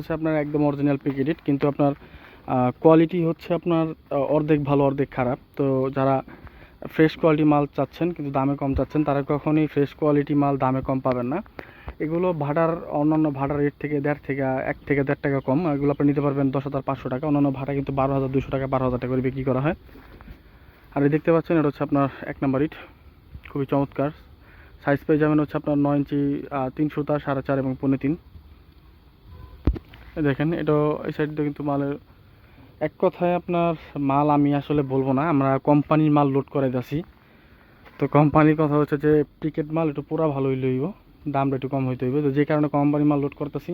হচ্ছে আপনার একদম অরিজিনাল পিকেটেড, কিন্তু আপনার কোয়ালিটি হচ্ছে আপনার অর্ধেক ভালো অর্ধেক খারাপ। তো যারা ফ্রেশ কোয়ালিটি মাল চাচ্ছেন কিন্তু দামে কম চাচ্ছেন, তারা কখনোই ফ্রেশ কোয়ালিটি মাল দামে কম পাবেন না। এগুলো ভাড়ার অন্যান্য ভাড়ার রেট থেকে 1 থেকে 1.5 টাকা কম। এগুলো আপনি নিতে পারবেন 10,500 টাকা। অন্যান্য ভাড়া কিন্তু 12,200 টাকা 12,000 টাকা করে বিক্রি করা হয়। আর এই দেখতে পাচ্ছেন এটা হচ্ছে আপনার 1 নম্বর ইট, খুবই চমৎকার। সাইজ পেয়ে যাবেন হচ্ছে আপনার 9 ইঞ্চি 3 সুতা 4.5 এবং 3.5। দেখেন এটা এই সাইডটা কিন্তু মালের এক কথায় আপনার মাল আমি আসলে বলবো না, আমরা কোম্পানির মাল লোড করে যাচ্ছি। তো কোম্পানির কথা হচ্ছে যে পিকেট মাল একটু পুরা ভালো হইলে হইব, দামটা একটু কম হইতে হইব। তো যে কারণে কোম্পানির মাল লোড করতেছি,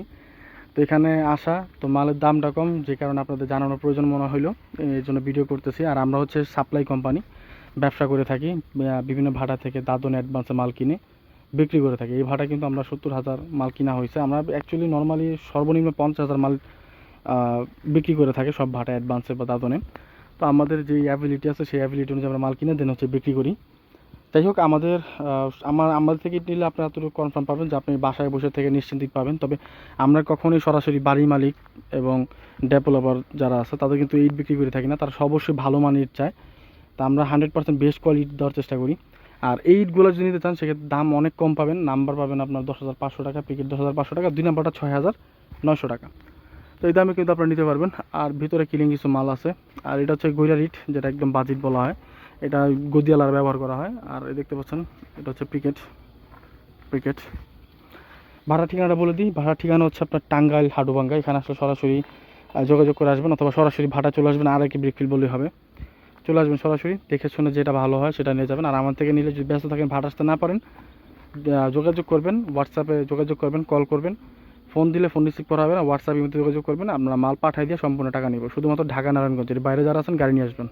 তো এখানে আসা তো মালের দামটা কম, যে কারণে আপনাদের জানানোর প্রয়োজন মনে হইলো, এই জন্য ভিডিও করতেছি। আর আমরা হচ্ছে সাপ্লাই কোম্পানি, ব্যবসা করে থাকি, বিভিন্ন ভাড়া থেকে দাদন অ্যাডভান্সে মাল কিনে বিক্রি করে থাকি। এই ভাড়া কিন্তু আমরা 70,000 মাল কিনা হয়েছে। আমরা অ্যাকচুয়ালি নর্মালি সর্বনিম্ন 50,000 মাল বিক্রি করে থাকে সব ভাড়া অ্যাডভান্সে বা দাদনে। তো আমাদের যে অ্যাবিলিটি আছে সেই অ্যাবিলিটি অনুযায়ী আমরা মাল কিনে দেন হচ্ছে বিক্রি করি। যাই হোক, আমাদের থেকে নিলে আপনি এতটুকু কনফার্ম পাবেন যে আপনি বাসায় বসে থেকে নিশ্চিন্তিত পাবেন। তবে আমরা কখনোই সরাসরি বাড়ি মালিক এবং ডেভেলপার যারা আছে তাদের কিন্তু ইট বিক্রি করে থাকি না, তারা অবশ্যই ভালো মানের ইট চায়। তা আমরা 100% বেস্ট কোয়ালিটি দেওয়ার চেষ্টা করি। আর এই ইটগুলো যদি নিতে চান সেক্ষেত্রে দাম অনেক কম পাবেন। নাম্বার পাবেন আপনার 10,500 টাকা, পিকেট 10,500 টাকা, 2 নাম্বারটা 6,900 টাকা। তো এই দামে কিন্তু আপনারা নিতে পারবেন। আর ভিতরে কিলিং কিছু মাল আছে। আর এটা হচ্ছে গৈরার ইট, যেটা একদম বাজিত বলা হয়। এটা গদিয়ালার ব্যবহার করা হয়। আর এই দেখতে পাচ্ছেন এটা হচ্ছে পিকেট। ভাড়া ঠিকানাটা বলে দিই। ভাড়া ঠিকানা হচ্ছে আপনার টাঙ্গাইল হাডুভাঙ্গা। এখানে আসলে সরাসরি যোগাযোগ করে আসবেন, অথবা সরাসরি ভাড়া চলে আসবেন, আর কি ব্রিকফিল বললেই হবে। চলে আসবেন সরাসরি, দেখে শুনে যেটা ভালো হয় সেটা নিয়ে যাবেন। আর আমার থেকে নিলে যদি ব্যস্ত থাকেন, ভাড়া আসতে না পারেন, যোগাযোগ করবেন, হোয়াটসঅ্যাপে যোগাযোগ করবেন, কল করবেন। ফোন দিলে ফোন রিসিভ করা হবে না, হোয়াটসঅ্যাপে যোগাযোগ করবেন। আমরা মাল পাঠাই দিয়ে সম্পূর্ণ টাকা নিব। শুধুমাত্র ঢাকা নারায়ণগঞ্জের বাইরে যারা আছেন গাড়ি নিয়ে আসবেন।